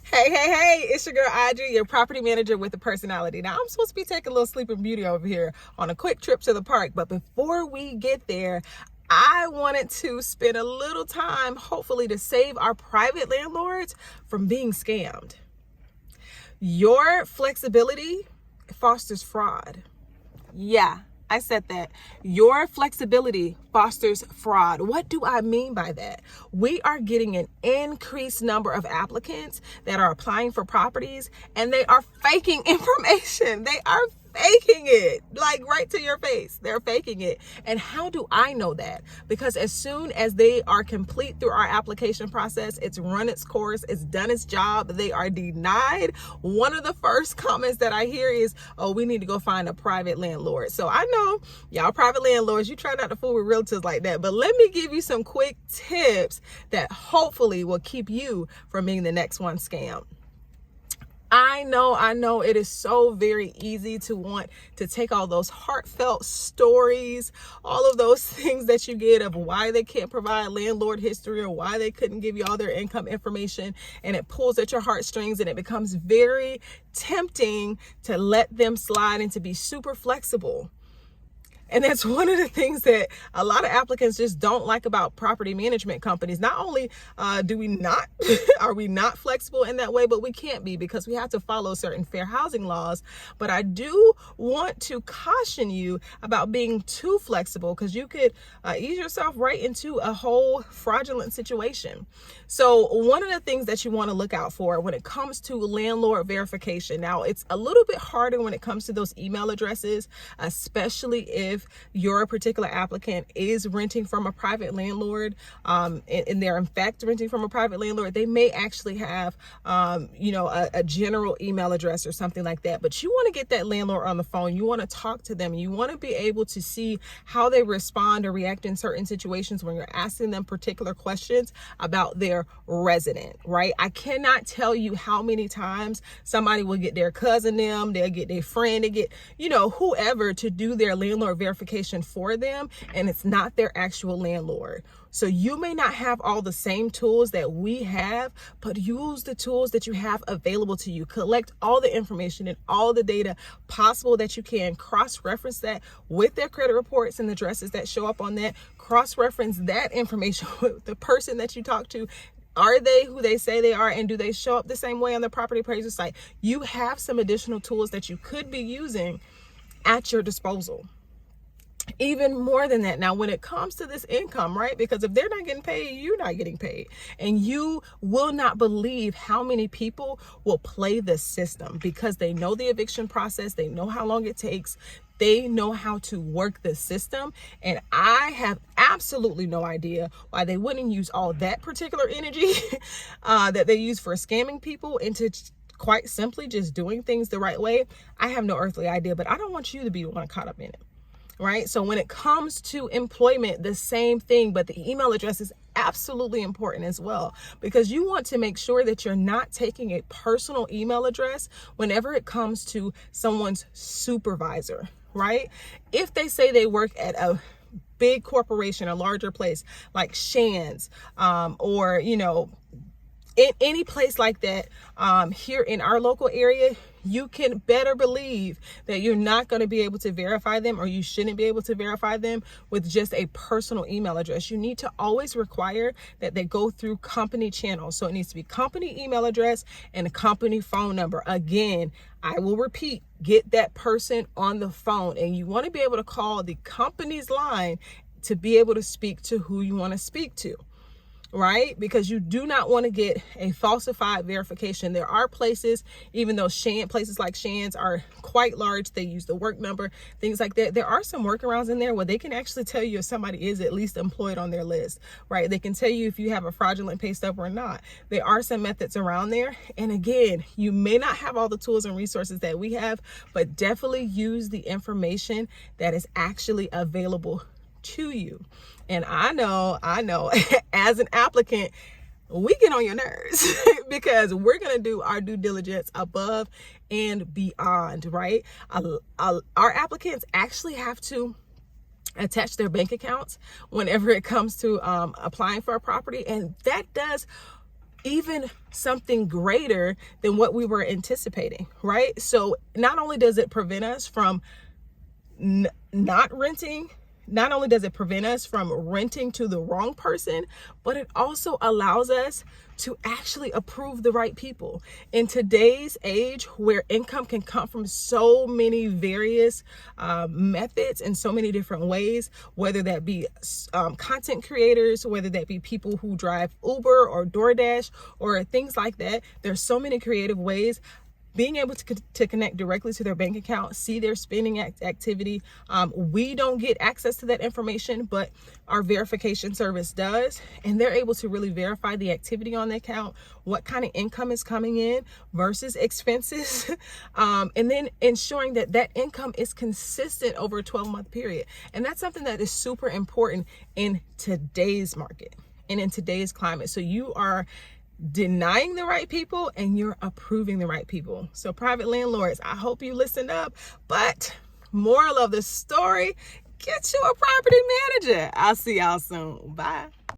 Hey, it's your girl Audrey, your property manager with a personality. Now, I'm supposed to be taking a little Sleeping Beauty over here on a quick trip to the park, but before we get there, I wanted to spend a little time, hopefully, to save our private landlords from being scammed. Your flexibility fosters fraud. Yeah, I said that. Your flexibility fosters fraud. What do I mean by that? We are getting an increased number of applicants that are applying for properties, and they are faking information. They are faking it, like right to your face. They're faking it. And how do I know that? Because as soon as they are complete through our application process, it's run its course, it's done its job, they are denied. One of the first comments that I hear is, oh, we need to go find a private landlord. So I know y'all private landlords, you try not to fool with realtors like that, but let me give you some quick tips that hopefully will keep you from being the next one scammed. I know it is so very easy to want to take all those heartfelt stories, all of those things that you get of why they can't provide landlord history or why they couldn't give you all their income information, and it pulls at your heartstrings, and it becomes very tempting to let them slide and to be super flexible. And that's one of the things that a lot of applicants just don't like about property management companies. Not only are we not flexible in that way, but we can't be because we have to follow certain fair housing laws. But I do want to caution you about being too flexible, because you could ease yourself right into a whole fraudulent situation. So one of the things that you want to look out for when it comes to landlord verification, now it's a little bit harder when it comes to those email addresses, especially if your particular applicant is renting from a private landlord, and they're in fact renting from a private landlord. They may actually have, a general email address or something like that, but you want to get that landlord on the phone. You want to talk to them. You want to be able to see how they respond or react in certain situations when you're asking them particular questions about their resident, right? I cannot tell you how many times somebody will get their cousin, they'll get their friend, they get, whoever to do their landlord verification for them, and it's not their actual landlord. So you may not have all the same tools that we have, but use the tools that you have available to you. Collect all the information and all the data possible that you can. Cross-reference that with their credit reports and the addresses that show up on that. Cross-reference that information with the person that you talk to. Are they who they say they are, and do they show up the same way on the property appraiser site? You have some additional tools that you could be using at your disposal. Even more than that, now when it comes to this income, right? Because if they're not getting paid, you're not getting paid. And you will not believe how many people will play the system because they know the eviction process, they know how long it takes, they know how to work the system. And I have absolutely no idea why they wouldn't use all that particular energy that they use for scamming people into quite simply just doing things the right way. I have no earthly idea, but I don't want you to be the one caught up in it. Right? So when it comes to employment, the same thing, but the email address is absolutely important as well, because you want to make sure that you're not taking a personal email address whenever it comes to someone's supervisor, right? If they say they work at a big corporation, a larger place like Shands, or, in any place like that, here in our local area, you can better believe that you're not going to be able to verify them, or you shouldn't be able to verify them with just a personal email address. You need to always require that they go through company channels. So it needs to be company email address and a company phone number. Again, I will repeat, get that person on the phone, and you want to be able to call the company's line to be able to speak to who you want to speak to. Right? Because you do not want to get a falsified verification. There are places, even though places like Shands are quite large, they use the work number, things like that. There are some workarounds in there where they can actually tell you if somebody is at least employed on their list, right? They can tell you if you have a fraudulent pay stub or not. There are some methods around there. And again, you may not have all the tools and resources that we have, but definitely use the information that is actually available to you. And I know, as an applicant, we get on your nerves because we're going to do our due diligence above and beyond, right? Our applicants actually have to attach their bank accounts whenever it comes to applying for a property. And that does even something greater than what we were anticipating, right? So not only does it prevent us from not renting, not only does it prevent us from renting to the wrong person, but it also allows us to actually approve the right people. In today's age where income can come from so many various methods and so many different ways, whether that be content creators, whether that be people who drive Uber or DoorDash or things like that, there's so many creative ways. Being able to connect directly to their bank account, see their spending activity. We don't get access to that information, but our verification service does. And they're able to really verify the activity on the account, what kind of income is coming in versus expenses. And then ensuring that that income is consistent over a 12-month period. And that's something that is super important in today's market and in today's climate. So you are denying the right people and you're approving the right people. So private landlords, I hope you listened up, but moral of the story, get you a property manager. I'll see y'all soon. Bye.